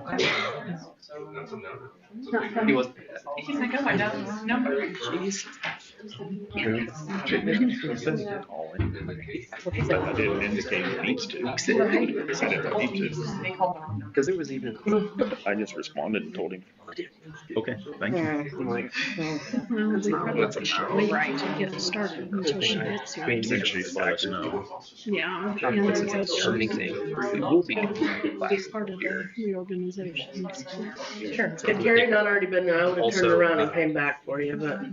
That's a no. Not He coming. was. He's like, oh, I got the wrong number. Jeez. I didn't indicate it needs to. I didn't need to. They called the wrong number. Because there was even. I just responded and told him, okay, thank you. I'm like, Well, we probably that's a show. wait to get it started until she gets I here. mean, Then she's like, no. Yeah. not And what's then it so or anything. It will be be last part of the year. reorganization. So, Sure. If Gary had not already been there, I would have turned Also, around and came back for you, but yeah,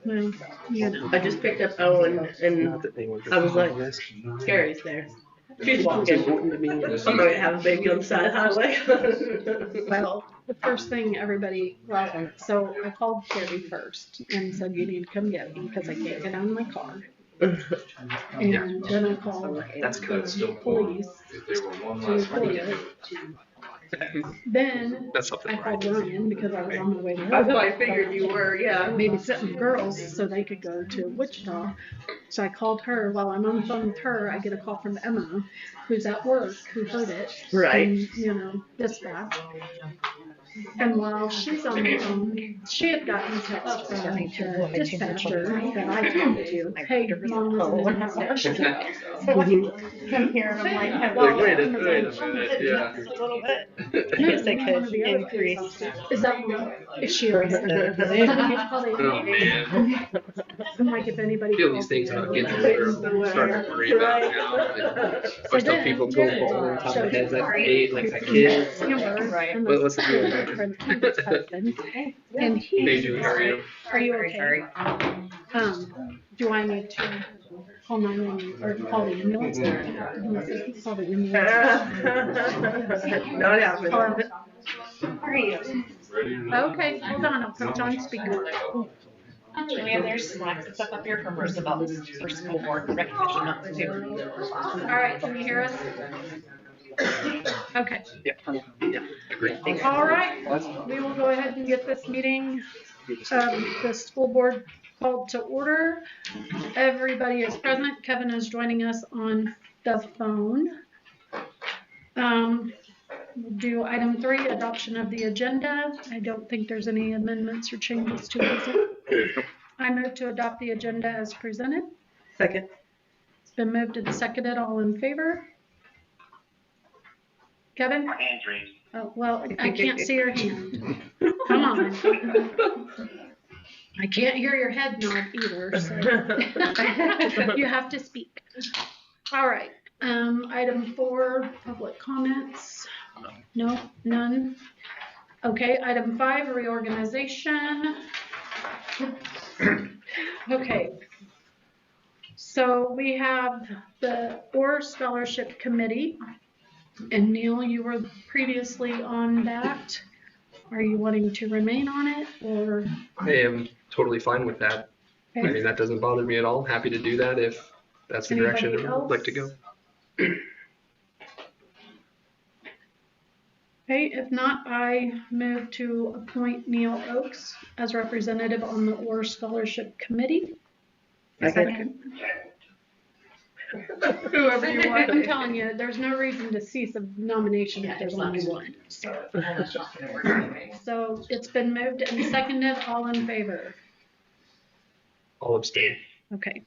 well, you know. I just picked up Owen and Not that they were. I was like, Gary's there. She's walking. important to me. I'm not gonna have a baby on the side of the highway. Well, the first thing everybody, well, so I called Carrie first and said, you need to come get me because I can't get out of my car. And then I called That's good. the police to report it. Then That's something I right. called Ryan because I was on my way to That's what I work. figured you were, yeah. Babysitting girls so they could go to Wichita. So I called her. While I'm on the phone with her, I get a call from Emma, who's at work, who heard it. Right. And, you know, dispatch. And while she's on the phone, she had gotten text from the dispatcher that I talked to. Hey, mom was in the section. I'm here and I'm like, Well, Wait a on the minute, phone. yeah. just a little bit. No, Yes, I one could of the other increase. police officers. Is that one? Is she arrested? Oh, man. I'm like, if anybody. I feel these things about getting older, I'm starting to worry about now. I tell people go bald on top of their heads like like kids. Right. What's the deal? And They he, do area. are you Very okay? sorry. Do I need to call 911 or call the ambulance? Call the ambulance. Not happening. Or- How are you? Okay, hold on, I'll put you on speaker. Julia, there's snacks and stuff up here from Roosevelt's for school board recognition month too. All right, can you hear us? Okay. Yeah, agree. All right, we will go ahead and get this meeting, the school board called to order. Everybody is present. Kevin is joining us on the phone. We'll do item 3, adoption of the agenda. I don't think there's any amendments or changes to it. I move to adopt the agenda as presented. Second. It's been moved and seconded. All in favor? Kevin? Hands raised. Oh, well, I can't see your hand. Come on. I can't hear your head nod either, so you have to speak. All right. Item 4, public comments. No, none. Okay, item 5, reorganization. Okay. So we have the OR Scholarship Committee. And Neil, you were previously on that. Are you wanting to remain on it or? I am totally fine with that. I mean, that doesn't bother me at all. Happy to do that if that's the direction Anybody I'd like to go. else? Okay, if not, I move to appoint Neil Oakes as representative on the OR Scholarship Committee. Second. Whoever you want. I'm telling you, there's no reason to cease a nomination if there's only one. So it's been moved and seconded. All in favor? I'll abstain. Okay.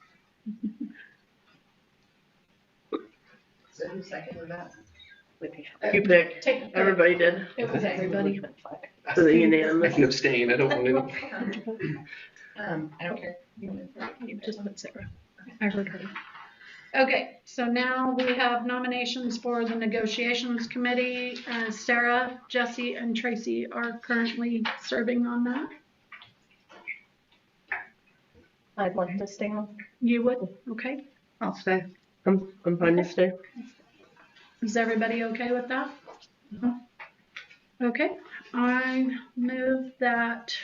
So who seconded that? You picked. Take the pick. Everybody did. It was everybody. So the I unanimous. can abstain. I don't want to. I don't care. You just put Sarah. I heard her. Okay, so now we have nominations for the negotiations committee. Sarah, Jesse, and Tracy are currently serving on that. I'd like to stay on. You would? Okay. I'll stay. I'm fine to stay. Is everybody okay with that? Okay, I move that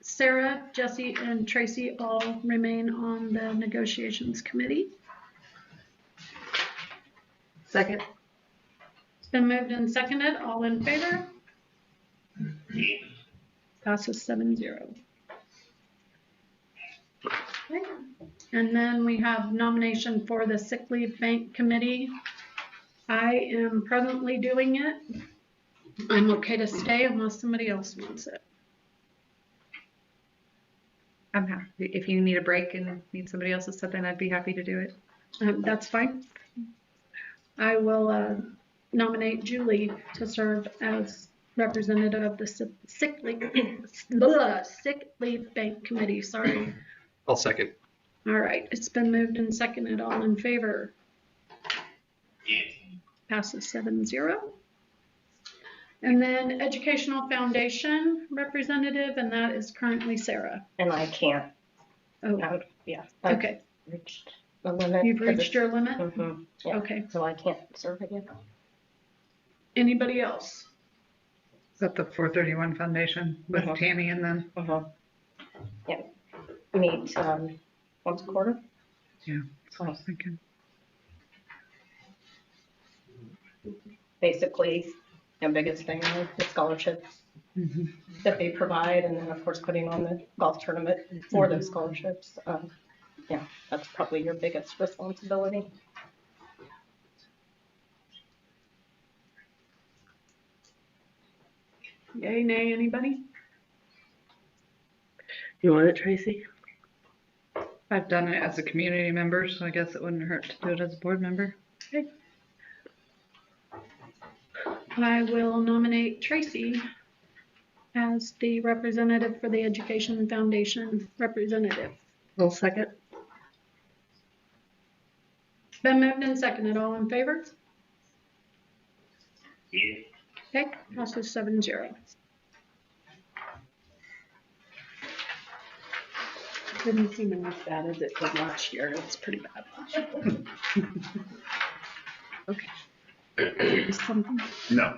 Sarah, Jesse, and Tracy all remain on the negotiations committee. Second. It's been moved and seconded. All in favor? Passes 7-0. Okay. And then we have nomination for the sick leave bank committee. I am presently doing it. I'm okay to stay unless somebody else wants it. I'm happy. If you need a break and need somebody else to step in, I'd be happy to do it. That's fine. I will nominate Julie to serve as representative of the sick leave bank committee. Sorry. I'll second. All right, it's been moved and seconded. All in favor? Passes 7-0. And then Educational Foundation representative, and that is currently Sarah. And I can't. Oh, Yeah. okay. Reached the limit. You've reached your limit? Mm-hmm. Yeah. Okay. So I can't serve again. Anybody else? Is that the 431 Foundation with Uh-huh. Tammy and them? Yeah. Meet once a quarter. Yeah, that's what I was thinking. Basically, the biggest thing is the scholarships Mm-hmm. that they provide, and then of course putting on the golf tournament for those scholarships. Yeah, that's probably your biggest responsibility. Yay, nay, anybody? You want it, Tracy? I've done it as a community member, so I guess it wouldn't hurt to do it as a board member. Okay. I will nominate Tracy as the representative for the Education Foundation representative. I'll second. Been moved and seconded. All in favor? Okay, passes 7-0. Didn't seem as bad as it did last year. It's pretty bad. Okay. Is something? No.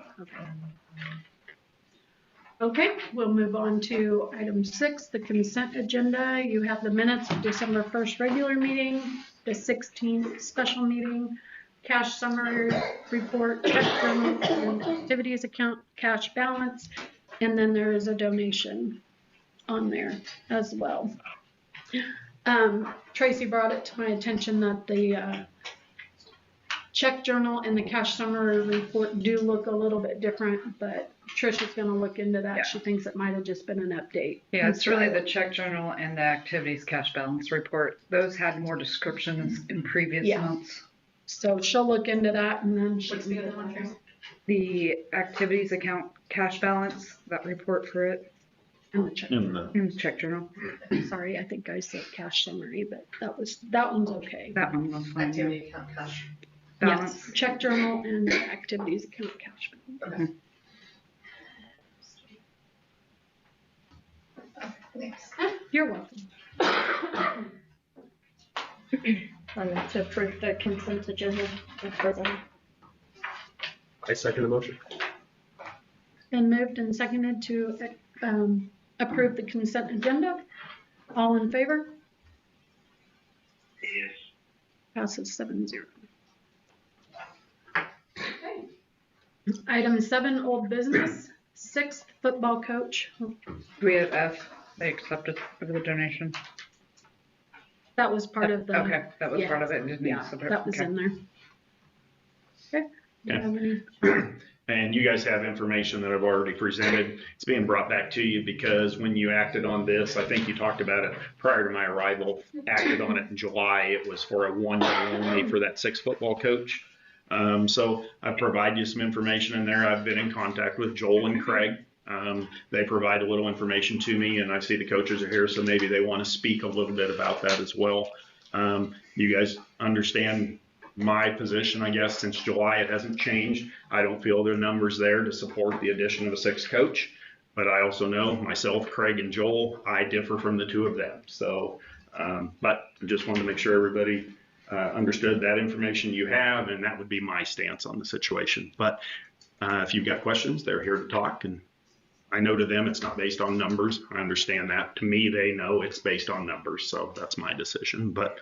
Okay, we'll move on to item 6, the consent agenda. You have the minutes of December 1st regular meeting, the 16th special meeting, cash summary report, check journal, and activities account, cash balance, and then there is a donation on there as well. Tracy brought it to my attention that the check journal and the cash summary report do look a little bit different, but Trisha's going to look into that. Yeah. She thinks it might have just been an update. Yeah, it's really the check journal and the activities cash balance report. Those had more descriptions in previous Yeah. months. So she'll look into that and then she What's the other one, Tracy? The activities account cash balance, that report for it, and the check. In the, and the check journal. Sorry, I think I said cash summary, but that one's okay. That one was fine. Yeah. Activity account cash. Balance. Yes, check journal and activities account cash balance. You're welcome. To approve the consent agenda as presented. I second the motion. Been moved and seconded to approve the consent agenda. All in favor? yes. Passes 7-0. Item 7, old business. 6th football coach. We have F, they accepted for the donation. That was part of the. Okay, that was yeah. part of it. Didn't need Yeah, separate. that was Okay. in there. Okay. Do you have any? And you guys have information that I've already presented. It's being brought back to you because when you acted on this, I think you talked about it prior to my arrival, acted on it in July. It was for a 1 year only for that 6 football coach. So I provide you some information in there. I've been in contact with Joel and Craig. They provide a little information to me, and I see the coaches are here, so maybe they want to speak a little bit about that as well. You guys understand my position, I guess, since July. It hasn't changed. I don't feel there are numbers there to support the addition of a 6th coach, but I also know myself, Craig, and Joel, I differ from the 2 of them. So, but I just wanted to make sure everybody understood that information you have, and that would be my stance on the situation. But if you've got questions, they're here to talk, and I know to them it's not based on numbers. I understand that. To me, they know it's based on numbers, so that's my decision. But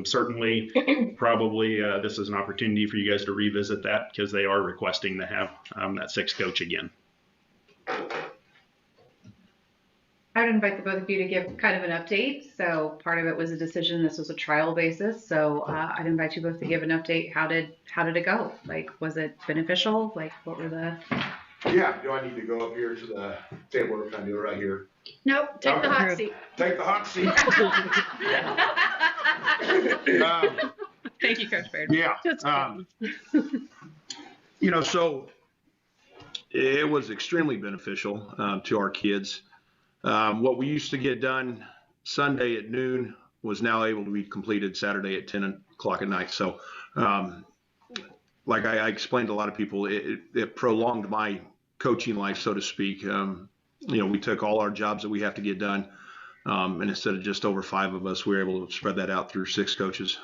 certainly, probably this is an opportunity for you guys to revisit that because they are requesting to have that 6th coach again. I would invite the both of you to give kind of an update. So part of it was a decision. This was a trial basis. So I'd invite you both to give an update. How did it go? Like, was it beneficial? Like, what were the Yeah, do I need to go up here to the table or can I do it right here? Nope, take the hot seat. Take the hot seat. Thank you, Coach Baird. Yeah. Just So it was extremely beneficial to our kids. What we used to get done Sunday at noon was now able to be completed Saturday at 10 o'clock at night. So, like I explained to a lot of people, it prolonged my coaching life, so to speak. We took all our jobs that we have to get done, and instead of just over 5 of us, we were able to spread that out through 6 coaches.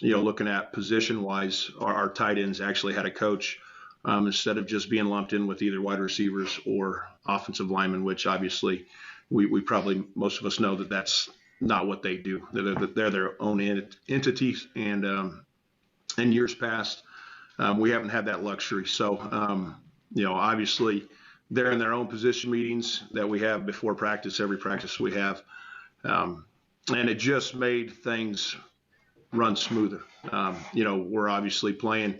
Looking at position-wise, our tight ends actually had a coach instead of just being lumped in with either wide receivers or offensive linemen, which obviously we probably, most of us know that that's not what they do. They're their own entities, and in years past, we haven't had that luxury. So, obviously they're in their own position meetings that we have before practice, every practice we have. And it just made things run smoother. We're obviously playing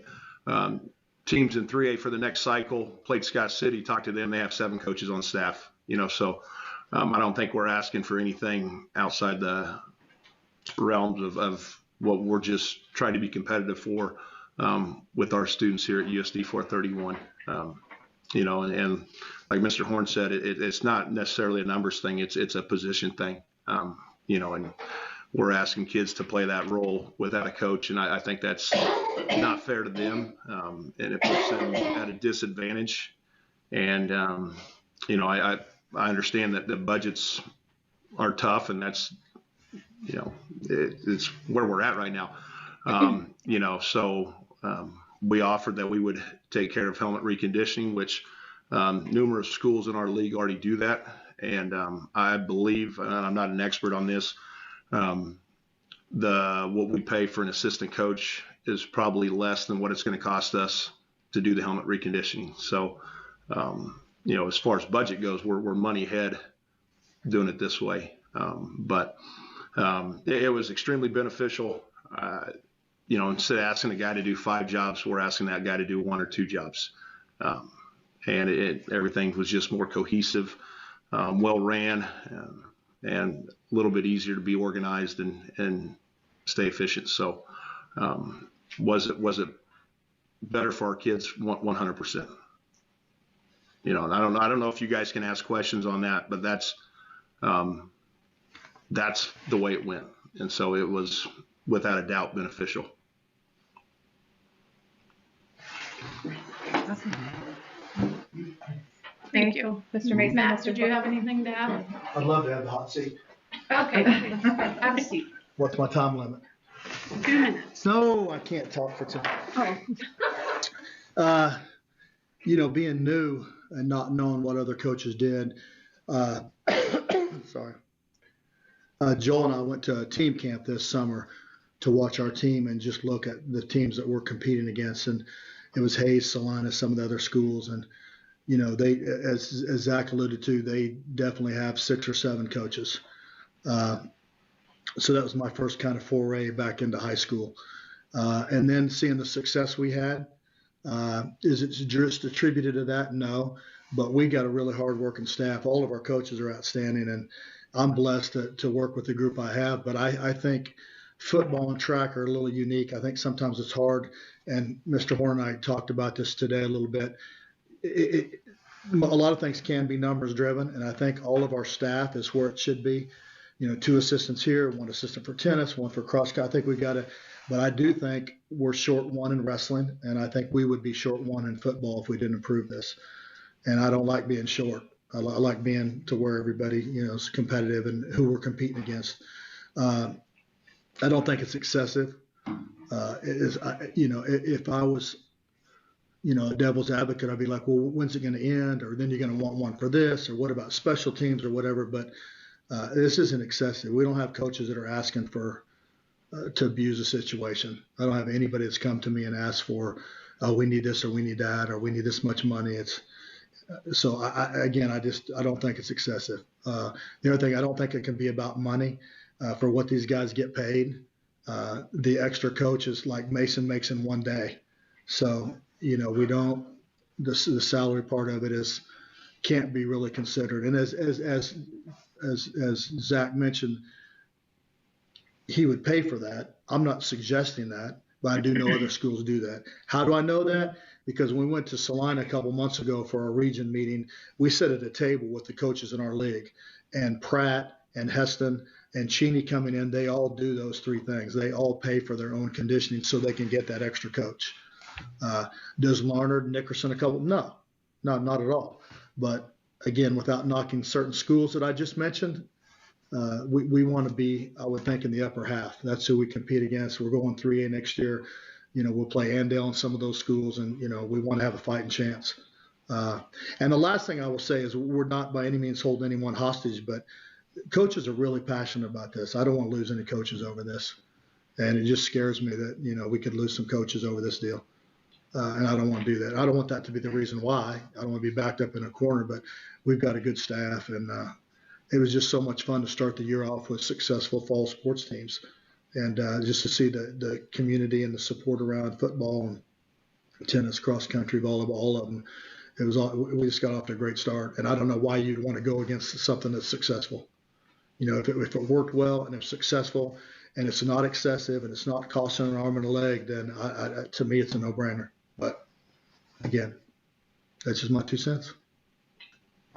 teams in 3A for the next cycle. Played Scott City, talked to them. They have 7 coaches on staff, so I don't think we're asking for anything outside the realms of what we're just trying to be competitive for with our students here at USD 431. And like Mr. Horn said, it's not necessarily a numbers thing. It's a position thing, and we're asking kids to play that role without a coach. And I think that's not fair to them. And it puts them at a disadvantage. And, I understand that the budgets are tough, and that's, it's where we're at right now. So we offered that we would take care of helmet reconditioning, which numerous schools in our league already do that. And I believe, and I'm not an expert on this, what we pay for an assistant coach is probably less than what it's going to cost us to do the helmet reconditioning. So, as far as budget goes, we're money ahead doing it this way. But it was extremely beneficial. Instead of asking a guy to do 5 jobs, we're asking that guy to do 1 or 2 jobs. And everything was just more cohesive, well ran, and a little bit easier to be organized and stay efficient. So, was it better for our kids? 100%. And I don't know if you guys can ask questions on that, but that's the way it went. And so it was without a doubt beneficial. Thank you. Mr. Mason. Matt, did you have anything to add? I'd love to have the hot seat. Okay, have a seat. What's my time limit? 2 minutes. No, I can't talk for 2 Oh, being new and not knowing what other coaches did. Sorry. Joel and I went to a team camp this summer to watch our team and just look at the teams that we're competing against. And it was Hayes, Salina, some of the other schools. And, they, as Zach alluded to, they definitely have 6 or 7 coaches. So that was my first kind of foray back into high school. And then seeing the success we had, is it just attributed to that? No, but we got a really hard working staff. All of our coaches are outstanding, and I'm blessed to work with the group I have. But I think football and track are a little unique. I think sometimes it's hard, and Mr. Horn and I talked about this today a little bit. A lot of things can be numbers driven, and I think all of our staff is where it should be. 2 assistants here, 1 assistant for tennis, 1 for cross country. I think we got to, but I do think we're short 1 in wrestling, and I think we would be short 1 in football if we didn't improve this. And I don't like being short. I like being to where everybody, is competitive and who we're competing against. I don't think it's excessive. If I was, a devil's advocate, I'd be like, well, when's it going to end? Or then you're going to want 1 for this, or what about special teams or whatever. But this isn't excessive. We don't have coaches that are asking for to abuse a situation. I don't have anybody that's come to me and asked for, we need this or we need that or we need this much money. It's so I don't think it's excessive. The other thing, I don't think it can be about money for what these guys get paid. The extra coach is like Mason makes in 1 day. So, we don't the salary part of it can't be really considered. And as Zach mentioned, he would pay for that. I'm not suggesting that, but I do know other schools do that. How do I know that? Because when we went to Salina a couple months ago for our region meeting, we sat at a table with the coaches in our league, and Pratt and Heston and Cheney coming in, they all do those three things. They all pay for their own conditioning so they can get that extra coach. Does Larnard, Nickerson, a couple? No, not at all. But again, without knocking certain schools that I just mentioned, we want to be, I would think, in the upper half. That's who we compete against. We're going 3A next year. We'll play Andale in some of those schools, and, we want to have a fighting chance. And the last thing I will say is we're not by any means holding anyone hostage, but coaches are really passionate about this. I don't want to lose any coaches over this. And it just scares me that, we could lose some coaches over this deal. And I don't want to do that. I don't want that to be the reason why. I don't want to be backed up in a corner, but we've got a good staff, and it was just so much fun to start the year off with successful fall sports teams, and just to see the community and the support around football and tennis, cross country, volleyball, all of them. We just got off to a great start, and I don't know why you'd want to go against something that's successful. If it worked well and it's successful and it's not excessive and it's not costing an arm and a leg, then to me it's a no-brainer. But again, that's just my 2 cents.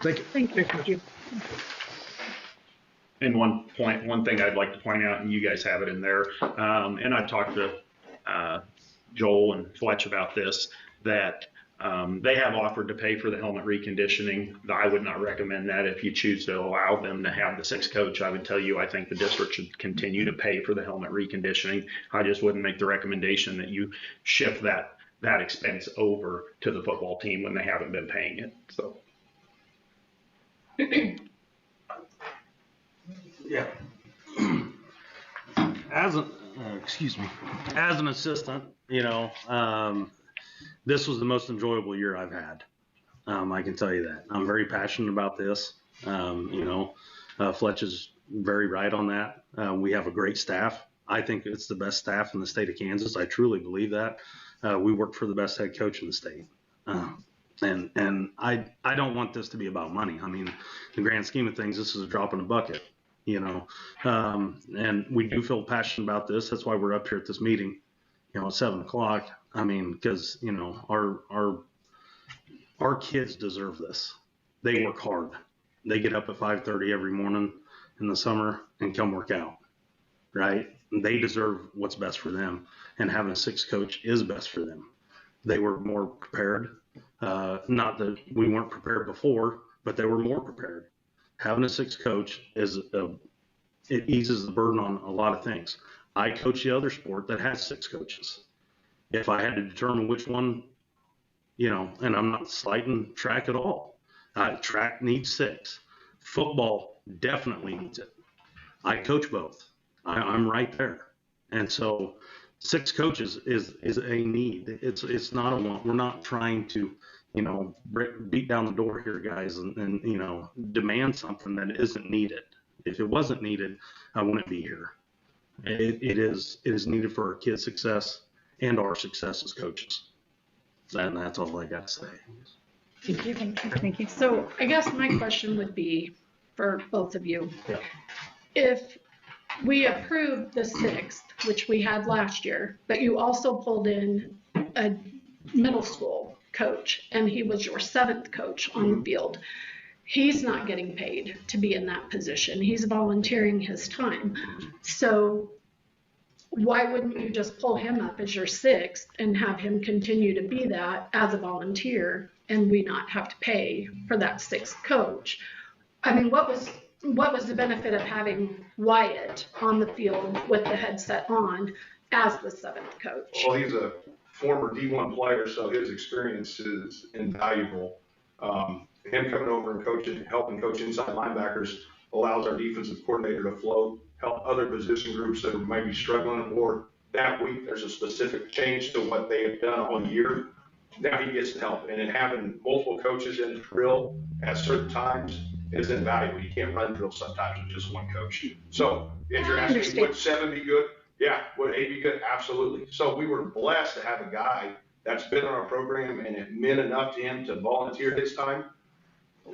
Thank you. Thank you. And one thing I'd like to point out, and you guys have it in there, and I talked to Joel and Fletch about this, that they have offered to pay for the helmet reconditioning. I would not recommend that. If you choose to allow them to have the 6th coach, I would tell you I think the district should continue to pay for the helmet reconditioning. I just wouldn't make the recommendation that you shift that expense over to the football team when they haven't been paying it. So. Yeah. As an assistant, this was the most enjoyable year I've had. I can tell you that. I'm very passionate about this. Fletch is very right on that. We have a great staff. I think it's the best staff in the state of Kansas. I truly believe that. We work for the best head coach in the state. And I don't want this to be about money. I mean, in the grand scheme of things, this is a drop in the bucket. And we do feel passionate about this. That's why we're up here at this meeting, at 7:00. I mean, because, our kids deserve this. They work hard. They get up at 5:30 every morning in the summer and come work out, right? They deserve what's best for them. And having a 6th coach is best for them. They were more prepared. Not that we weren't prepared before, but they were more prepared. Having a 6th coach it eases the burden on a lot of things. I coach the other sport that has 6 coaches. If I had to determine which one, and I'm not slighting track at all. Track needs 6. Football definitely needs it. I coach both. I'm right there. And so 6 coaches is a need. It's not a want. We're not trying to, beat down the door here, guys, and demand something that isn't needed. If it wasn't needed, I wouldn't be here. It is needed for our kids' success and our success as coaches. And that's all I got to say. Thank you. So I guess my question would be for both of you. Yeah. If we approved the 6th, which we had last year, but you also pulled in a middle school coach and he was your 7th coach on the field, he's not getting paid to be in that position. He's volunteering his time. So why wouldn't you just pull him up as your 6th and have him continue to be that as a volunteer and we not have to pay for that 6th coach? I mean, what was the benefit of having Wyatt on the field with the headset on as the 7th coach? Well, he's a former D1 player, so his experience is invaluable. Him coming over and helping coach inside linebackers allows our defensive coordinator to float, help other position groups that might be struggling, or that week there's a specific change to what they have done all year. Now he gets to help, and in having multiple coaches in drill at certain times is invaluable. You can't run drill sometimes with just one coach. So if you're asking, would 7 be good? Yeah. Would 8 be good? Absolutely. So we were blessed to have a guy that's been on our program and it meant enough to him to volunteer his time,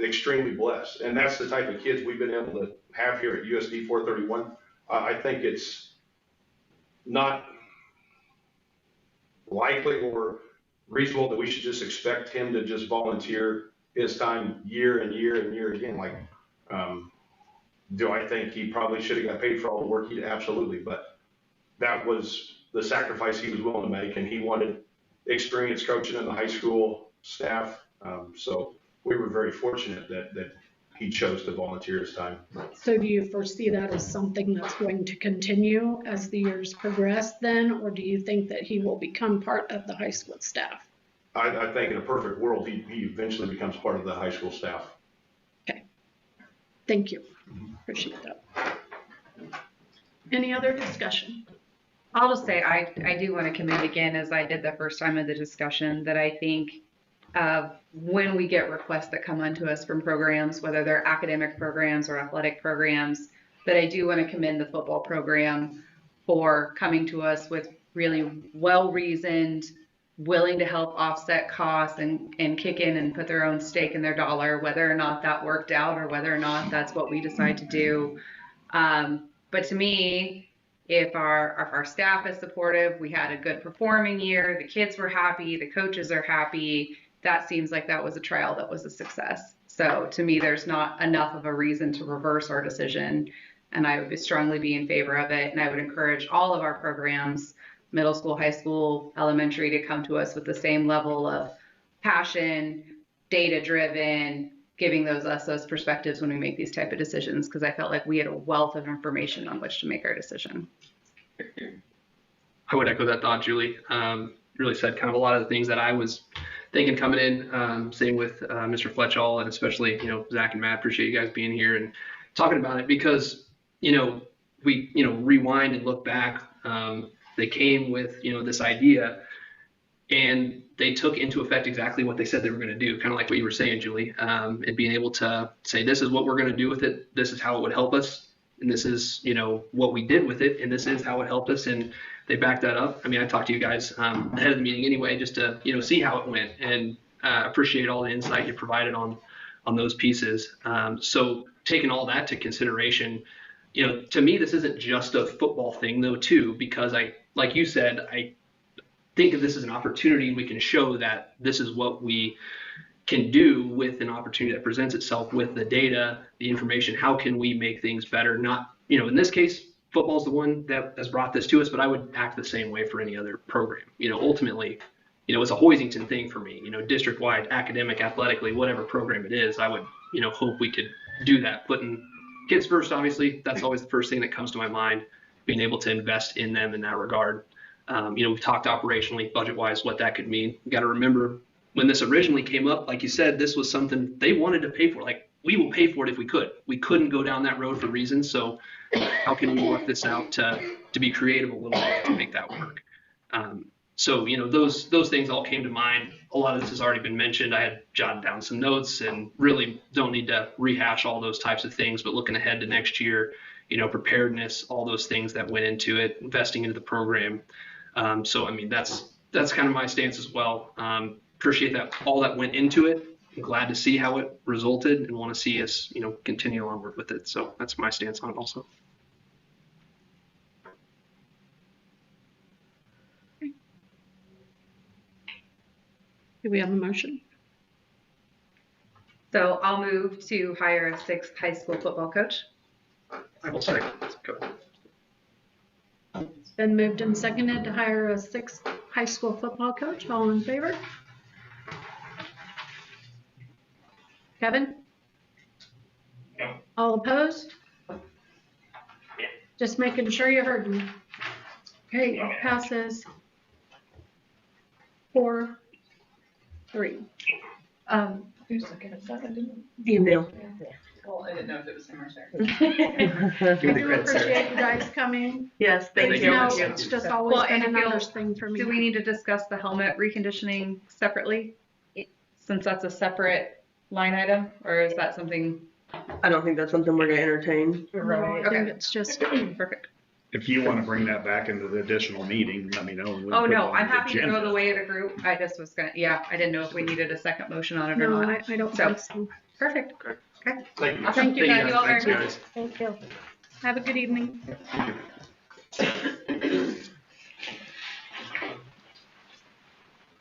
extremely blessed. And that's the type of kids we've been able to have here at USD 431. I think it's not likely or reasonable that we should just expect him to just volunteer his time year and year and year again. Like, do I think he probably should have got paid for all the work? He absolutely, but that was the sacrifice he was willing to make, and he wanted experience coaching in the high school staff. So we were very fortunate that he chose to volunteer his time. So do you foresee that as something that's going to continue as the years progress then, or do you think that he will become part of the high school staff? I think in a perfect world, he eventually becomes part of the high school staff. Okay. Thank you. Appreciate that. Any other discussion? I'll just say I do want to commend again, as I did the first time of the discussion, that I think when we get requests that come onto us from programs, whether they're academic programs or athletic programs, that I do want to commend the football program for coming to us with really well-reasoned, willing to help offset costs and kick in and put their own stake in their dollar, whether or not that worked out or whether or not that's what we decide to do. But to me, if our staff is supportive, we had a good performing year, the kids were happy, the coaches are happy, that seems like that was a trial that was a success. So to me, there's not enough of a reason to reverse our decision, and I would strongly be in favor of it. And I would encourage all of our programs, middle school, high school, elementary, to come to us with the same level of passion, data-driven, giving us those perspectives when we make these type of decisions, because I felt like we had a wealth of information on which to make our decision. I would echo that thought, Julie. Really said kind of a lot of the things that I was thinking coming in. Same with Mr. Fletchall, and especially, Zach and Matt. Appreciate you guys being here and talking about it, because, we, rewind and look back. They came with, this idea, and they took into effect exactly what they said they were going to do, kind of like what you were saying, Julie, and being able to say, this is what we're going to do with it. This is how it would help us. And this is, what we did with it. And this is how it helped us. And they backed that up. I mean, I talked to you guys ahead of the meeting anyway, just to, see how it went, and appreciate all the insight you provided on those pieces. So taking all that to consideration, to me, this isn't just a football thing though, too, because like you said, I think of this as an opportunity, and we can show that this is what we can do with an opportunity that presents itself with the data, the information. How can we make things better? Not, in this case, football's the one that has brought this to us, but I would act the same way for any other program. Ultimately, it's a Hoisington thing for me, district-wide, academic, athletically, whatever program it is. I would, hope we could do that. Putting kids first, obviously, that's always the first thing that comes to my mind, being able to invest in them in that regard. We've talked operationally, budget-wise, what that could mean. You got to remember, when this originally came up, like you said, this was something they wanted to pay for. Like, we will pay for it if we could. We couldn't go down that road for reasons. So how can we work this out to be creative a little bit to make that work? So, those things all came to mind. A lot of this has already been mentioned. I had jotted down some notes, and really don't need to rehash all those types of things, but looking ahead to next year, preparedness, all those things that went into it, investing into the program. So, I mean, that's kind of my stance as well. Appreciate that, all that went into it. I'm glad to see how it resulted, and want to see us, continue onward with it. So that's my stance on it also. Do we have a motion? So I'll move to hire a 6th high school football coach. I will second. Go. It's been moved and seconded to hire a 6th high school football coach. All in favor? Kevin? No. All opposed? Just making sure you heard me. Okay, it passes 4-3. Who's looking at that? I didn't. Email. Well, I didn't know if it was him or Sarah. I do appreciate you guys coming. Yes, thank you. No, it's just always been a numbers thing for me. Do we need to discuss the helmet reconditioning separately, since that's a separate line item, or is that something? I don't think that's something we're gonna entertain. Right. I think it's just Perfect. If you want to bring that back into the additional meeting, let me know. and we can Oh, put it no, on I'm the happy to go agenda. the way of the group. I just was gonna, I didn't know if we needed a second motion on it or No, not. I don't So- think so. Perfect. Okay. Okay. Thank you. Thank you, guys. you all very Thanks, much. guys. Thank you. Have a good evening.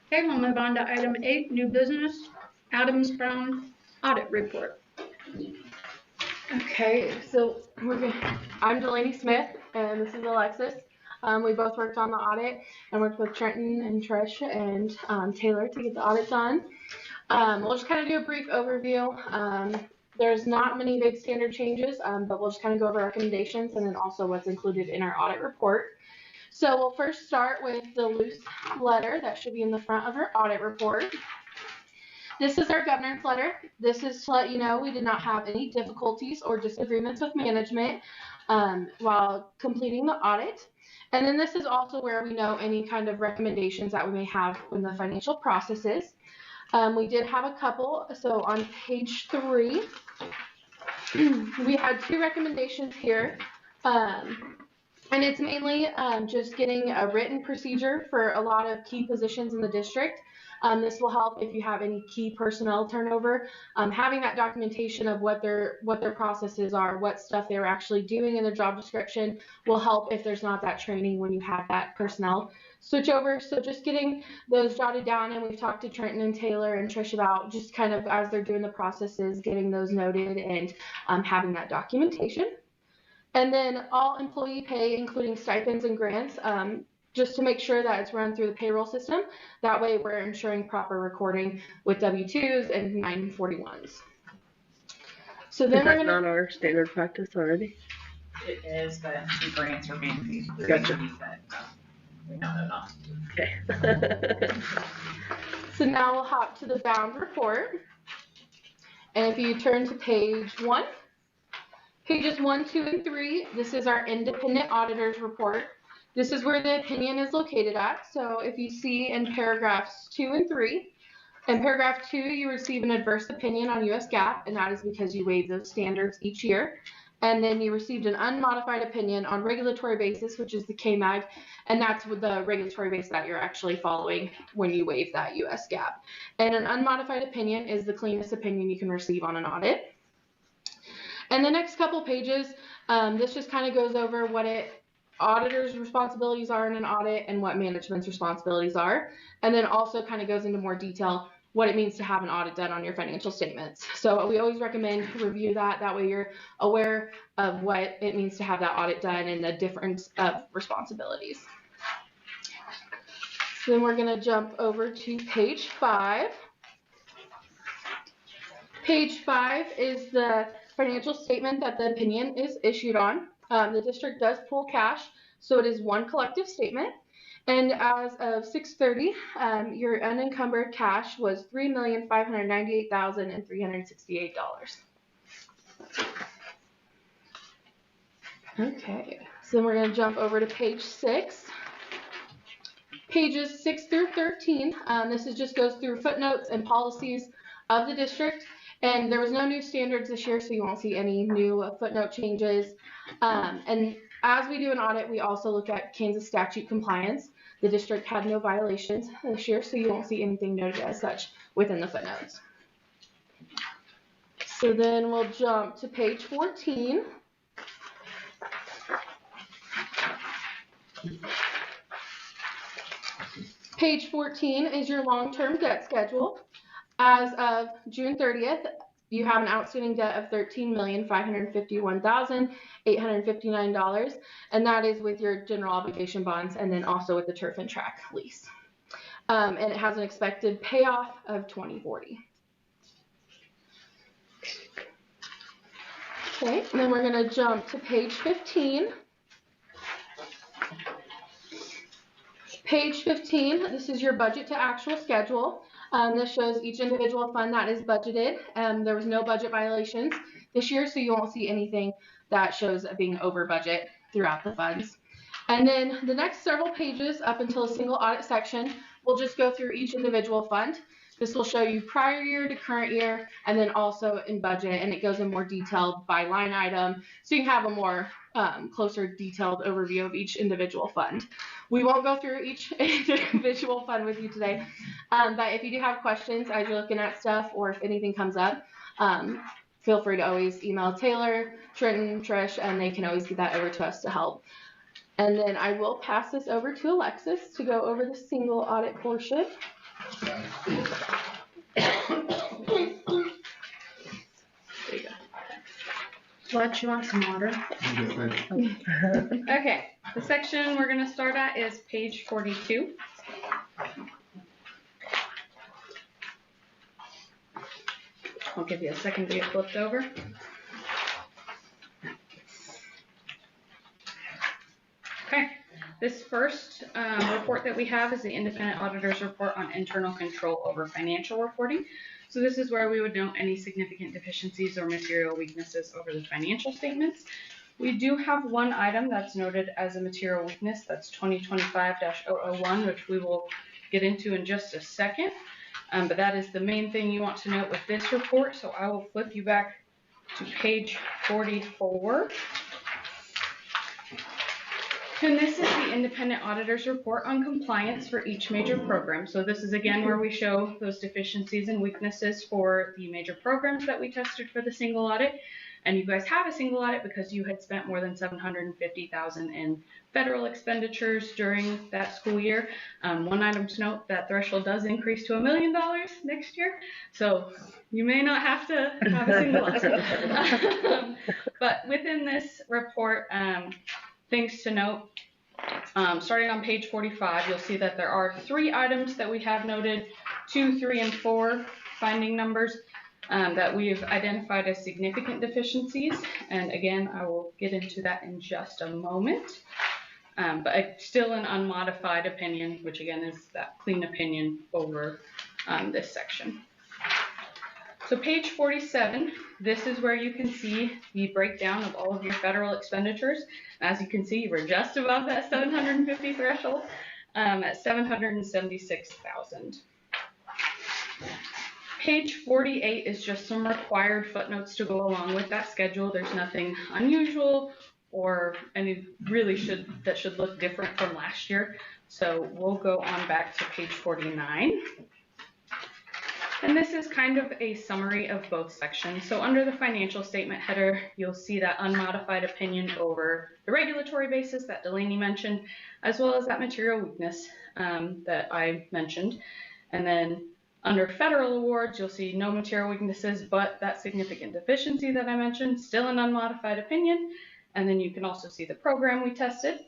Okay, we'll move on to item 8, new business, Adams Brown audit report. Okay, so I'm Delaney Smith and this is Alexis. We both worked on the audit and worked with Trenton and Trish and Taylor to get the audit done. We'll just kind of do a brief overview. There's not many big standard changes, but we'll just kind of go over recommendations and then also what's included in our audit report. So we'll first start with the loose letter that should be in the front of our audit report. This is our governance letter. This is to let you know we did not have any difficulties or disagreements with management while completing the audit. And then this is also where we know any kind of recommendations that we may have in the financial processes. We did have a couple. So on page 3, we had 2 recommendations here. And it's mainly just getting a written procedure for a lot of key positions in the district. This will help if you have any key personnel turnover. Having that documentation of what their processes are, what stuff they're actually doing in their job description will help if there's not that training when you have that personnel switch over. So just getting those jotted down, and we've talked to Trenton and Taylor and Trish about just kind of as they're doing the processes, getting those noted and having that documentation. And then all employee pay, including stipends and grants, just to make sure that it's run through the payroll system. That way we're ensuring proper recording with W-2s and 941s. So then Is that not our standard practice already? It is, but the grants are being paid through Gotcha. we know they're not. Okay. So now we'll hop to the bound report. And if you turn to page 1, pages 1, 2, and 3, this is our independent auditor's report. This is where the opinion is located at. So if you see in paragraphs 2 and 3, in paragraph 2, you receive an adverse opinion on US GAAP, and that is because you waive those standards each year. And then you received an unmodified opinion on regulatory basis, which is the KMAG, and that's the regulatory base that you're actually following when you waive that US GAAP. And an unmodified opinion is the cleanest opinion you can receive on an audit. And the next couple pages, this just kind of goes over what auditor's responsibilities are in an audit and what management's responsibilities are. And then also kind of goes into more detail what it means to have an audit done on your financial statements. So we always recommend review that. That way you're aware of what it means to have that audit done and the difference of responsibilities. So then we're going to jump over to page 5. Page 5 is the financial statement that the opinion is issued on. The district does pull cash, so it is one collective statement. And as of 6/30, your unencumbered cash was $3,598,368. Okay, so then we're going to jump over to page 6. Pages 6 through 13, this just goes through footnotes and policies of the district. And there was no new standards this year, so you won't see any new footnote changes. And as we do an audit, we also look at Kansas statute compliance. The district had no violations this year, so you won't see anything noted as such within the footnotes. So then we'll jump to page 14. Page 14 is your long-term debt schedule. As of June 30th, you have an outstanding debt of $13,551,859, and that is with your general obligation bonds and then also with the turf and track lease. And it has an expected payoff of 2040. Okay, and then we're going to jump to page 15. Page 15, this is your budget to actual schedule. This shows each individual fund that is budgeted. There was no budget violations this year, so you won't see anything that shows being over budget throughout the funds. And then the next several pages up until a single audit section, we'll just go through each individual fund. This will show you prior year to current year, and then also in budget, and it goes in more detail by line item, so you can have a more closer detailed overview of each individual fund. We won't go through each individual fund with you today, but if you do have questions as you're looking at stuff, or if anything comes up, feel free to always email Taylor, Trenton, Trish, and they can always get that over to us to help. And then I will pass this over to Alexis to go over the single audit portion. Fletch, you want some water? Okay, the section we're going to start at is page 42. I'll give you a second to get flipped over. Okay, this first report that we have is the Independent Auditor's Report on Internal Control over Financial Reporting. So this is where we would note any significant deficiencies or material weaknesses over the financial statements. We do have one item that's noted as a material weakness, that's 2025-001, which we will get into in just a second. But that is the main thing you want to note with this report. So I will flip you back to page 44. And this is the Independent Auditor's Report on Compliance for each major program. So this is again where we show those deficiencies and weaknesses for the major programs that we tested for the single audit. And you guys have a single audit because you had spent more than $750,000 in federal expenditures during that school year. One item to note, that threshold does increase to $1 million next year. So you may not have to have a single audit. But within this report, things to note, starting on page 45, you'll see that there are 3 items that we have noted, 2, 3, and 4 finding numbers that we've identified as significant deficiencies. And again, I will get into that in just a moment. But still an unmodified opinion, which again is that clean opinion over this section. So page 47, this is where you can see the breakdown of all of your federal expenditures. As you can see, we're just above that 750 threshold at 776,000. Page 48 is just some required footnotes to go along with that schedule. There's nothing unusual or any that should look different from last year. So we'll go on back to page 49. And this is kind of a summary of both sections. So under the financial statement header, you'll see that unmodified opinion over the regulatory basis that Delaney mentioned, as well as that material weakness that I mentioned. And then under federal awards, you'll see no material weaknesses, but that significant deficiency that I mentioned, still an unmodified opinion. And then you can also see the program we tested.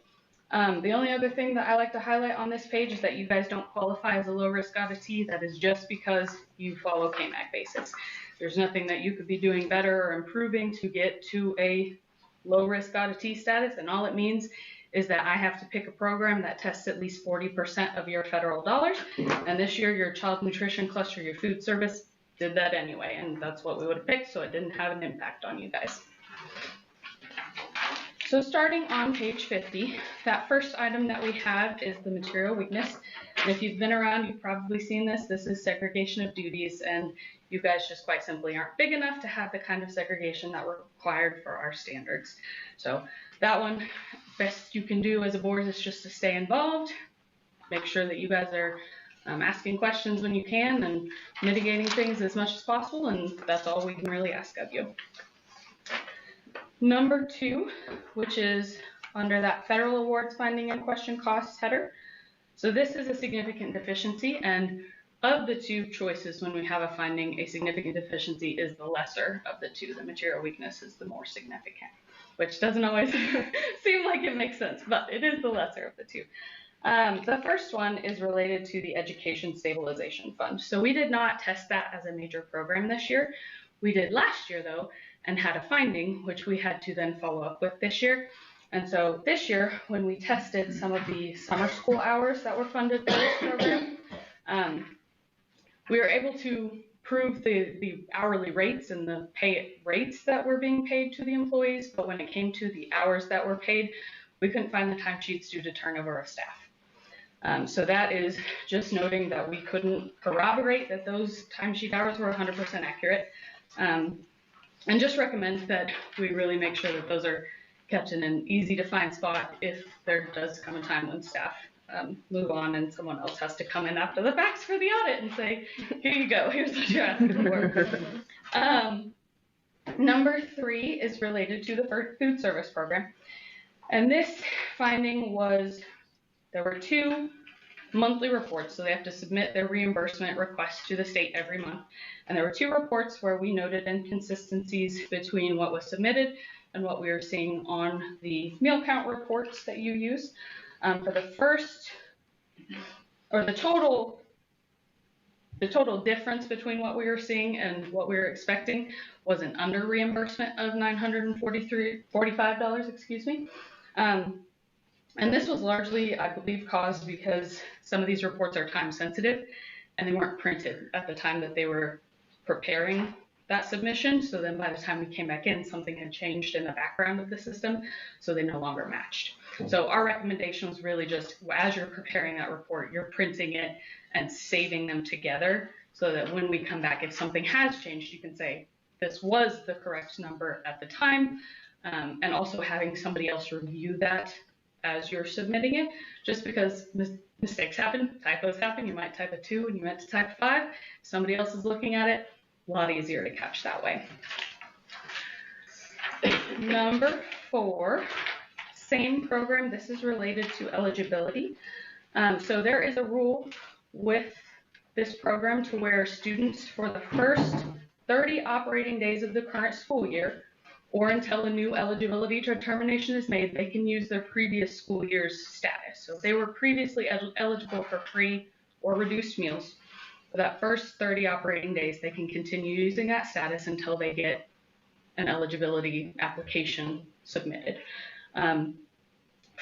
The only other thing that I like to highlight on this page is that you guys don't qualify as a low-risk auditee. That is just because you follow KMAC basis. There's nothing that you could be doing better or improving to get to a low-risk auditee status, and all it means is that I have to pick a program that tests at least 40% of your federal dollars, and this year your child nutrition cluster, your food service, did that anyway, and that's what we would have picked, so it didn't have an impact on you guys. So starting on page 50, that first item that we have is the material weakness. And if you've been around, you've probably seen this. This is segregation of duties, and you guys just quite simply aren't big enough to have the kind of segregation that we're required for our standards. So that one, best you can do as a board is just to stay involved, make sure that you guys are asking questions when you can and mitigating things as much as possible, and that's all we can really ask of you. Number 2, which is under that federal awards finding and question costs header. So this is a significant deficiency, and of the 2 choices when we have a finding, a significant deficiency is the lesser of the 2. The material weakness is the more significant, which doesn't always seem like it makes sense, but it is the lesser of the 2. The first one is related to the Education Stabilization Fund. So we did not test that as a major program this year. We did last year though, and had a finding, which we had to then follow up with this year. And so this year, when we tested some of the summer school hours that were funded for this program, we were able to prove the hourly rates and the pay rates that were being paid to the employees, but when it came to the hours that were paid, we couldn't find the timesheets due to turnover of staff. So that is just noting that we couldn't corroborate that those timesheet hours were 100% accurate. And just recommend that we really make sure that those are kept in an easy to find spot if there does come a time when staff move on and someone else has to come in after the facts for the audit and say, here you go, here's what you're asking for. Number 3 is related to the food service program. And this finding was, there were 2 monthly reports, so they have to submit their reimbursement request to the state every month. And there were 2 reports where we noted inconsistencies between what was submitted and what we were seeing on the meal count reports that you use. For the first, or the total difference between what we were seeing and what we were expecting was an under reimbursement of $945, excuse me. And this was largely, I believe, caused because some of these reports are time sensitive and they weren't printed at the time that they were preparing that submission. So then by the time we came back in, something had changed in the background of the system, so they no longer matched. So our recommendation was really just, as you're preparing that report, you're printing it and saving them together so that when we come back, if something has changed, you can say, this was the correct number at the time, and also having somebody else review that as you're submitting it, just because mistakes happen, typos happen. You might type a 2 and you meant to type a 5. Somebody else is looking at it, a lot easier to catch that way. Number 4, same program. This is related to eligibility. So there is a rule with this program to where students for the first 30 operating days of the current school year, or until a new eligibility determination is made, they can use their previous school year's status. So if they were previously eligible for free or reduced meals, for that first 30 operating days, they can continue using that status until they get an eligibility application submitted.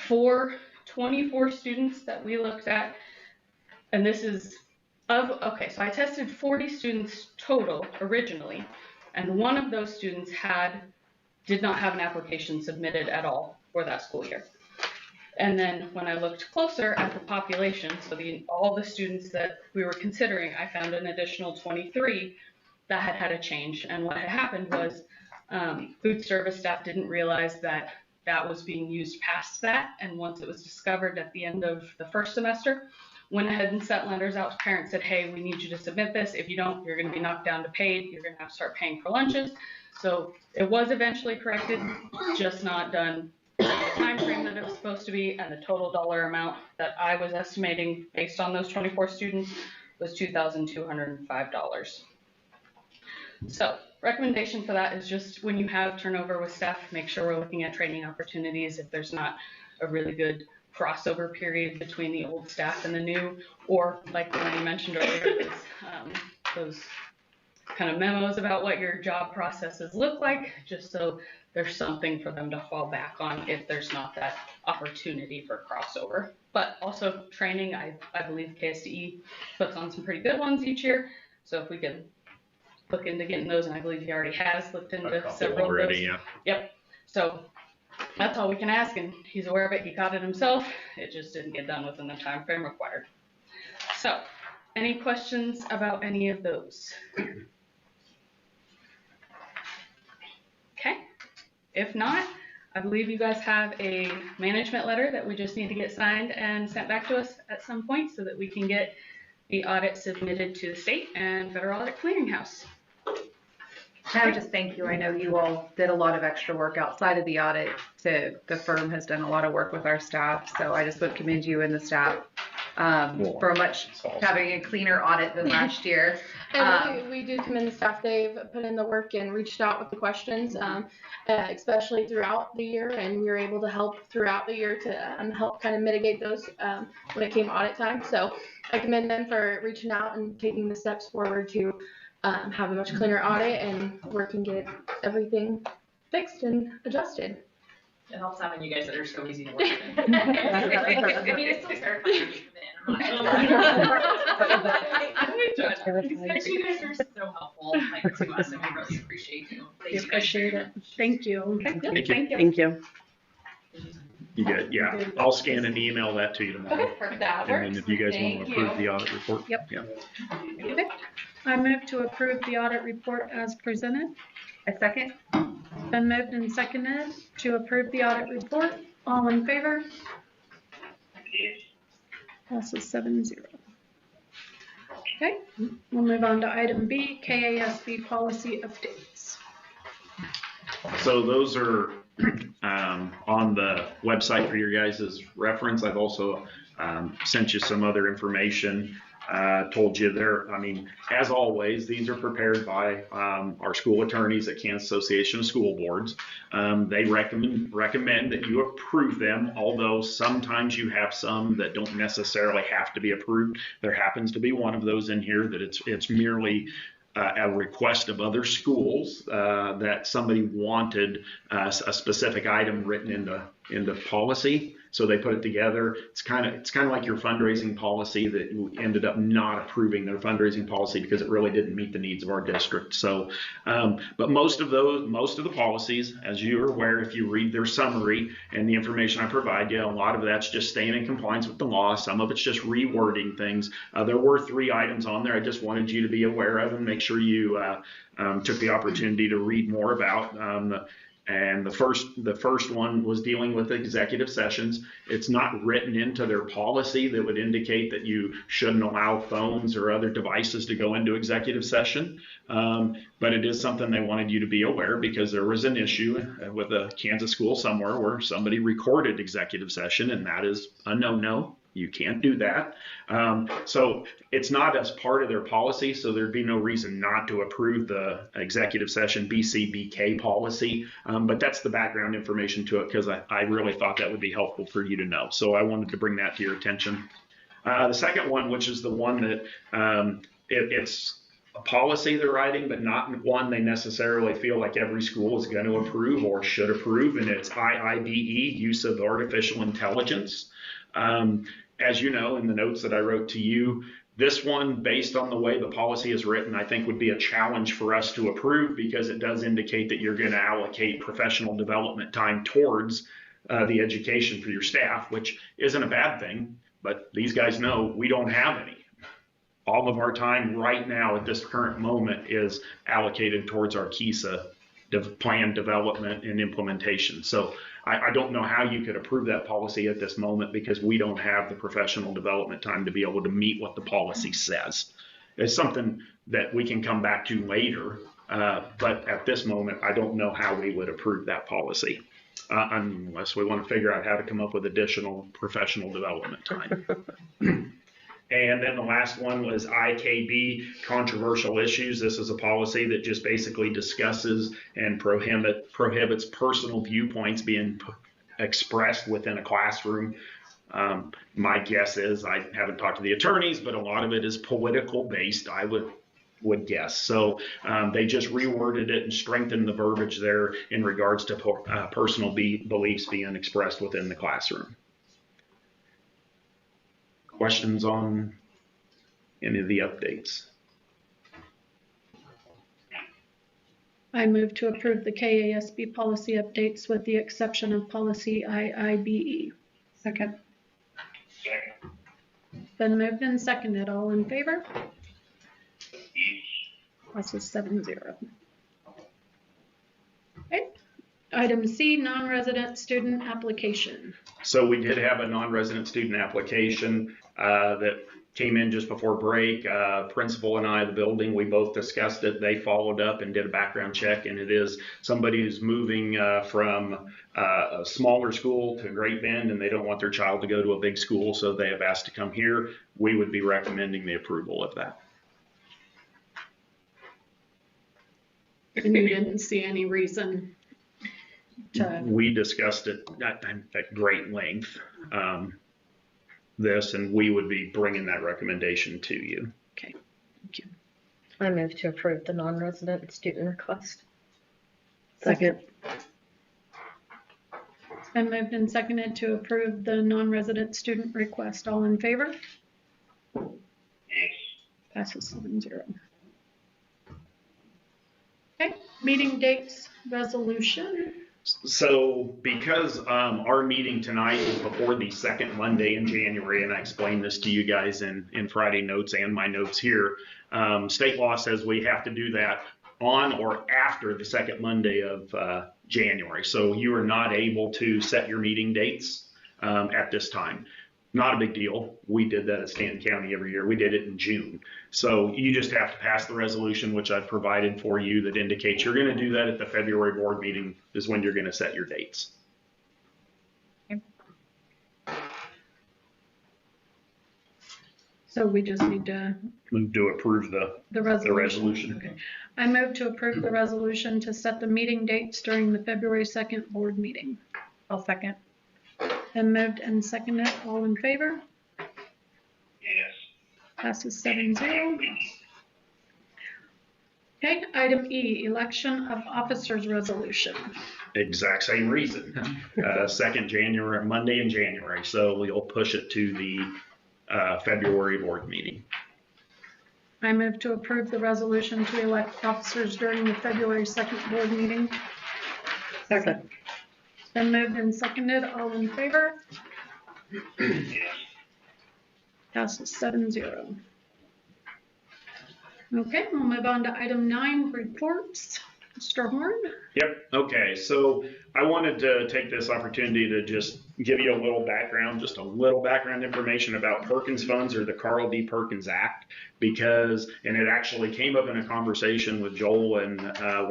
For 24 students that we looked at, and this is okay, so I tested 40 students total originally, and one of those students did not have an application submitted at all for that school year. And then when I looked closer at the population, so all the students that we were considering, I found an additional 23 that had a change. And what had happened was food service staff didn't realize that that was being used past that. And once it was discovered at the end of the first semester, went ahead and sent letters out to parents, said, hey, we need you to submit this. If you don't, you're going to be knocked down to paid. You're going to have to start paying for lunches. So it was eventually corrected, just not done in the time frame that it was supposed to be, and the total dollar amount that I was estimating based on those 24 students was $2,205. So recommendation for that is just when you have turnover with staff, make sure we're looking at training opportunities if there's not a really good crossover period between the old staff and the new, or like Delaney mentioned earlier, those kind of memos about what your job processes look like, just so there's something for them to fall back on if there's not that opportunity for crossover. But also training, I believe KSDE puts on some pretty good ones each year, so if we could look into getting those, and I believe he already has looked into several already, of those. Yeah. Yep. So that's all we can ask, and he's aware of it. He caught it himself. It just didn't get done within the time frame required. So, any questions about any of those? Okay. If not, I believe you guys have a management letter that we just need to get signed and sent back to us at some point so that we can get the audit submitted to the state and Federal Audit Clearinghouse. I would just thank you. I know you all did a lot of extra work outside of the audit. The firm has done a lot of work with our staff, so I just would commend you and the staff for having a cleaner audit than last year. And we do commend the staff. They've put in the work and reached out with the questions, especially throughout the year, and we were able to help throughout the year to help kind of mitigate those when it came audit time. So I commend them for reaching out and taking the steps forward to have a much cleaner audit and work and get everything fixed and adjusted. It helps having you guys that are so easy to work with. I mean, it's still terrifying. You guys are so helpful, like, to us, and we really appreciate you. We appreciate it. Thank you. Thank you. You good? Yeah. I'll scan and email that to you tomorrow. Perfect. That And then works. if you guys want Thank to approve you. the audit report. Yep. Yeah. Okay. I move to approve the audit report as presented. A second? Been moved and seconded to approve the audit report. All in favor? Passes 7-0. Okay, we'll move on to item B, KASB policy updates. So those are on the website for your guys' reference. I've also sent you some other information. Told you there, I mean, as always, these are prepared by our school attorneys at Kansas Association of School Boards. They recommend that you approve them, although sometimes you have some that don't necessarily have to be approved. There happens to be one of those in here that it's merely a request of other schools that somebody wanted a specific item written in the policy. So they put it together. It's kind of like your fundraising policy that you ended up not approving their fundraising policy because it really didn't meet the needs of our district. So, but most of the policies, as you're aware, if you read their summary and the information I provide you, a lot of that's just staying in compliance with the law. Some of it's just rewording things. There were 3 items on there I just wanted you to be aware of and make sure you took the opportunity to read more about. And the first one was dealing with executive sessions. It's not written into their policy that would indicate that you shouldn't allow phones or other devices to go into executive session. But it is something they wanted you to be aware because there was an issue with a Kansas school somewhere where somebody recorded executive session, and that is a no-no. You can't do that. So it's not as part of their policy, so there'd be no reason not to approve the executive session BCBK policy. But that's the background information to it because I really thought that would be helpful for you to know. So I wanted to bring that to your attention. The second one, which is the one that it's a policy they're writing, but not one they necessarily feel like every school is going to approve or should approve, and it's IIBE, use of artificial intelligence. As you know, in the notes that I wrote to you, this one, based on the way the policy is written, I think would be a challenge for us to approve because it does indicate that you're going to allocate professional development time towards the education for your staff, which isn't a bad thing, but these guys know we don't have any. All of our time right now at this current moment is allocated towards our KISA plan development and implementation. So I don't know how you could approve that policy at this moment because we don't have the professional development time to be able to meet what the policy says. It's something that we can come back to later, but at this moment, I don't know how we would approve that policy unless we want to figure out how to come up with additional professional development time. And then the last one was IKB, controversial issues. This is a policy that just basically discusses and prohibits personal viewpoints being expressed within a classroom. My guess is, I haven't talked to the attorneys, but a lot of it is political based, I would guess. So they just reworded it and strengthened the verbiage there in regards to personal beliefs being expressed within the classroom. Questions on any of the updates? I move to approve the KASB policy updates with the exception of policy IIBE. Second. Been moved and seconded. All in favor? Passes 7-0. Okay. Item C, non-resident student application. So we did have a non-resident student application that came in just before break. Principal and I, the building, we both discussed it. They followed up and did a background check, and it is somebody who's moving from a smaller school to Great Bend, and they don't want their child to go to a big school, so they have asked to come here. We would be recommending the approval of that. And you didn't see any reason to... We discussed it at great length, and we would be bringing that recommendation to you. Okay, thank you. I move to approve the non-resident student request. Second. It's been moved and seconded to approve the non-resident student request. All in favor? Passes 7-0. Okay, meeting dates, resolution. So because our meeting tonight is before the second Monday in January, and I explained this to you guys in Friday notes and my notes here, state law says we have to do that on or after the second Monday of January. So you are not able to set your meeting dates at this time. Not a big deal. We did that at Stanton County every year. We did it in June. So you just have to pass the resolution, which I've provided for you, that indicates you're going to do that at the February board meeting is when you're going to set your dates. So we just need to Move to approve the resolution. Okay. I move to approve the resolution to set the meeting dates during the February 2nd board meeting. I'll second. Then moved and seconded. All in favor? Yes. Passes 7-0. Okay, item E, election of officers resolution. Exact same reason. Second January, Monday in January. So we'll push it to the February board meeting. I move to approve the resolution to elect officers during the February 2nd board meeting. Second. Then moved and seconded. All in favor? Passes 7-0. Okay, we'll move on to item 9, reports. Mr. Horn? Yep. Okay. So I wanted to take this opportunity to just give you a little background, just a little background information about Perkins funds, or the Carl D. Perkins Act, because, and it actually came up in a conversation with Joel and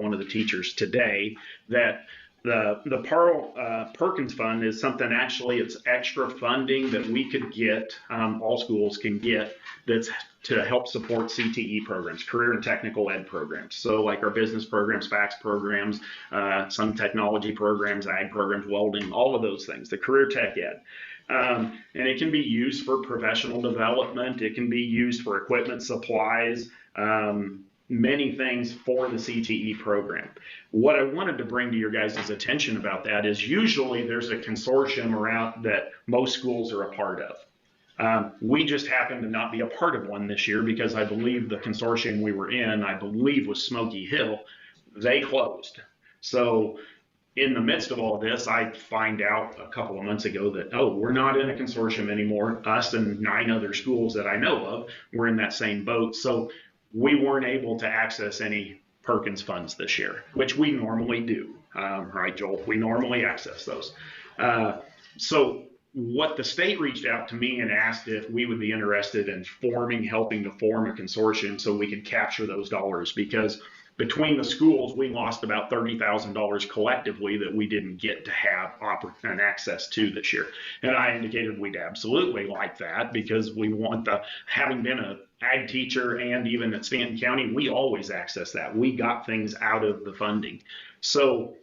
one of the teachers today, that the Perkins Fund is something, actually it's extra funding that we could get, all schools can get, that's to help support CTE programs, career and technical ed programs. So like our business programs, FACS programs, some technology programs, ag programs, welding, all of those things, the career tech ed. And it can be used for professional development. It can be used for equipment, supplies, many things for the CTE program. What I wanted to bring to your guys' attention about that is usually there's a consortium around that most schools are a part of. We just happened to not be a part of one this year because I believe the consortium we were in, I believe was Smoky Hill, they closed. So in the midst of all of this, I find out a couple of months ago that, oh, we're not in a consortium anymore. Us and 9 other schools that I know of were in that same boat. So we weren't able to access any Perkins funds this year, which we normally do. Right, Joel? We normally access those. So what the state reached out to me and asked if we would be interested in helping to form a consortium so we could capture those dollars, because between the schools, we lost about $30,000 collectively that we didn't get to have an access to this year. And I indicated we'd absolutely like that, because we want having been an ag teacher and even at Stanton County, we always access that. We got things out of the funding. So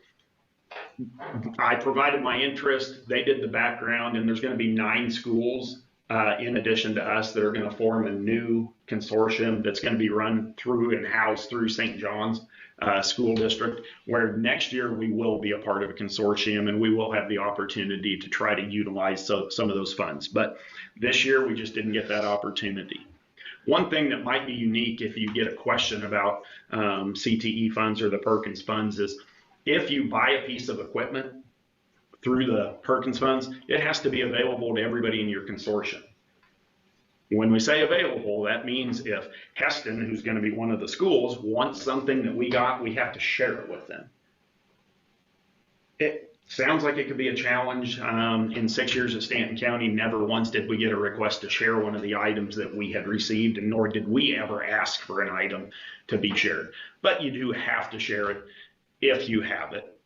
I provided my interest, they did the background, and there's going to be 9 schools in addition to us that are going to form a new consortium that's going to be run through and housed through St. John's School District, where next year we will be a part of a consortium and we will have the opportunity to try to utilize some of those funds. But this year we just didn't get that opportunity. One thing that might be unique if you get a question about CTE funds or the Perkins funds is, if you buy a piece of equipment through the Perkins funds, it has to be available to everybody in your consortium. When we say available, that means if Heston, who's going to be one of the schools, wants something that we got, we have to share it with them. It sounds like it could be a challenge. In 6 years at Stanton County, never once did we get a request to share one of the items that we had received, and nor did we ever ask for an item to be shared. But you do have to share it if you have it.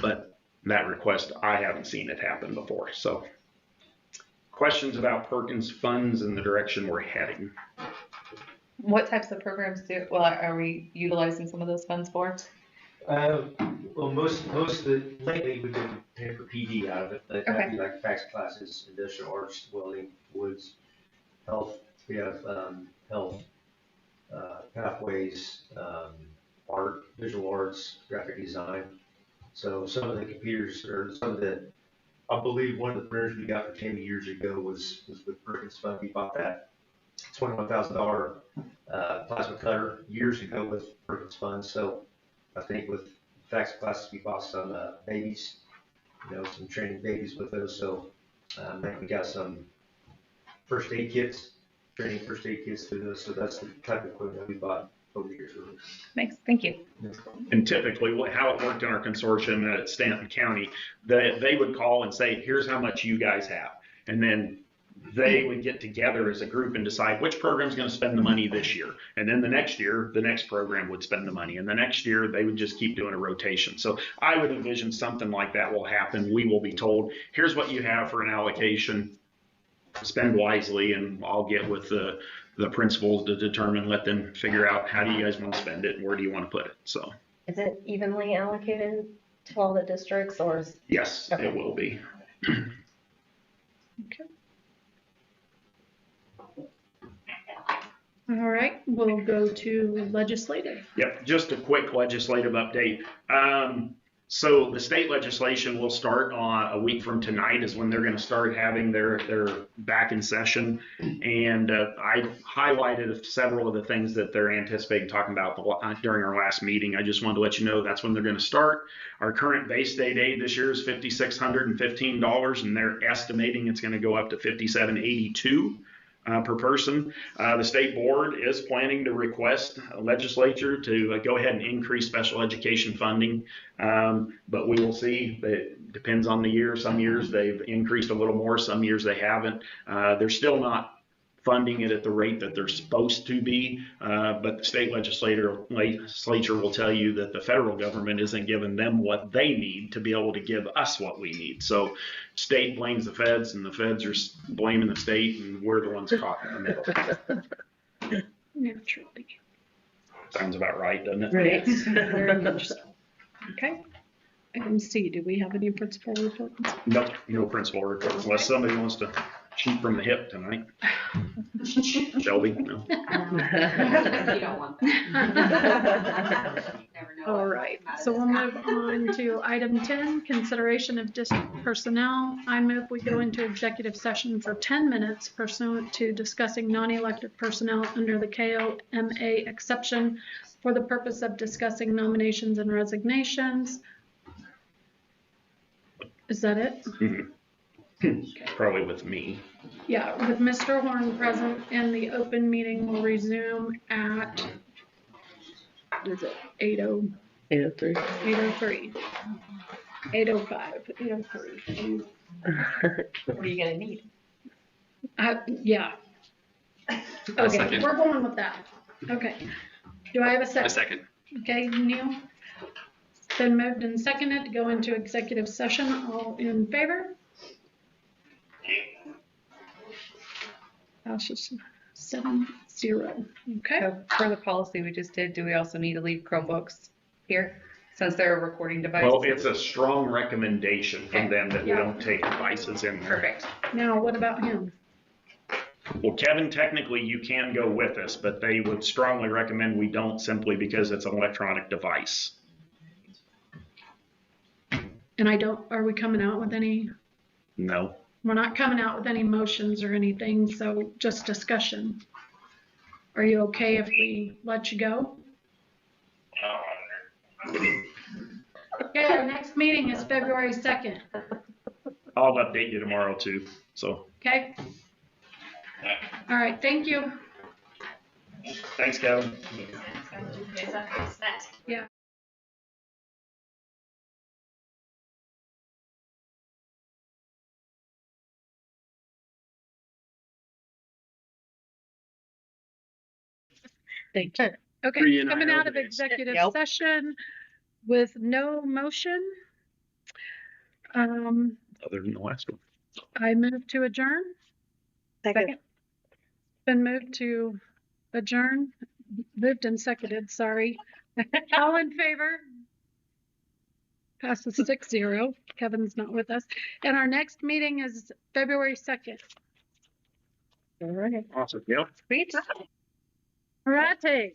But that request, I haven't seen it happen before. So questions about Perkins funds and the direction we're heading? What types of programs are we utilizing some of those funds for? Well, most of it, lately we've been paying for PD out of it, but that'd be like FACS classes, industrial arts, welding, woods, health. We have health, pathways, art, visual arts, graphic design. So some of the computers, or some of the, I believe one of the printers we got for 10 years ago was with Perkins Fund. We bought that $21,000 plasma cutter years ago with Perkins Fund. So I think with FACS classes, we bought some babies, some training babies with those. So I think we got some first aid kits, training first aid kits through those. So that's the type of equipment we bought over the years. Thanks. Thank you. And typically, how it worked in our consortium at Stanton County, they would call and say, here's how much you guys have. And then they would get together as a group and decide which program's going to spend the money this year. And then the next year, the next program would spend the money. And the next year, they would just keep doing a rotation. So I would envision something like that will happen. We will be told, here's what you have for an allocation, spend wisely, and I'll get with the principals to determine, let them figure out how do you guys want to spend it and where do you want to put it. So Is it evenly allocated to all the districts, or is? yes, Okay. it will be. Okay. All right, we'll go to legislative. Yep, just a quick legislative update. So the state legislation will start on a week from tonight is when they're going to start having their back in session. And I highlighted several of the things that they're anticipating talking about during our last meeting. I just wanted to let you know that's when they're going to start. Our current base state aid this year is $5,615, and they're estimating it's going to go up to $5,782. Per person. The state board is planning to request a legislature to go ahead and increase special education funding, but we will see. It depends on the year. Some years they've increased a little more, some years they haven't. They're still not funding it at the rate that they're supposed to be, but the state legislature will tell you that the federal government isn't giving them what they need to be able to give us what we need. So state blames the feds and the feds are blaming the state, and we're the ones caught in the middle. Naturally. Sounds about right, doesn't it? Right. Very much so. Okay. Item C, do we have any principal reports? Nope, no principal reports unless somebody wants to shoot from the hip tonight. Shelby, no. You don't want that. All right, so we'll move on to item 10, consideration of district personnel. I move we go into executive session for 10 minutes pursuant to discussing non-elected personnel under the KOMA exception for the purpose of discussing nominations and resignations. Is that it? Mm-hmm. Probably with me. Yeah, with Mr. Horn present, and the open meeting will resume at, what is it, 8:03. 8:03, 8:05, 8:03. What are you gonna need? Yeah. Okay, second. we're going with that. Okay. Do I have a second? A second. Okay, Neil? It's been moved and seconded to go into executive session. All in favor? Passes 7-0. Okay. So for the policy we just did, do we also need to leave Chromebooks here since they're a recording device? Well, it's a strong recommendation from them that we Yeah. don't take devices in there. Perfect. Now, what about him? Well, Kevin, technically you can go with us, but they would strongly recommend we don't simply because it's an electronic device. And are we coming out with any? No. We're not coming out with any motions or anything, so just discussion. Are you okay if we let you go? Okay, our next meeting is February 2nd. I'll update you tomorrow too. So Okay? All right, thank you. thanks, Kevin. Yeah. Thank you. Okay, Free and coming IO out of days. executive Yep. session with no motion. Other than the last one. I move to adjourn. Second. Been moved to adjourn, moved and seconded, sorry. All in favor? Passes 6-0. Kevin's not with us. And our next meeting is February 2nd. All right. Awesome. Yep. Sweet. All righty.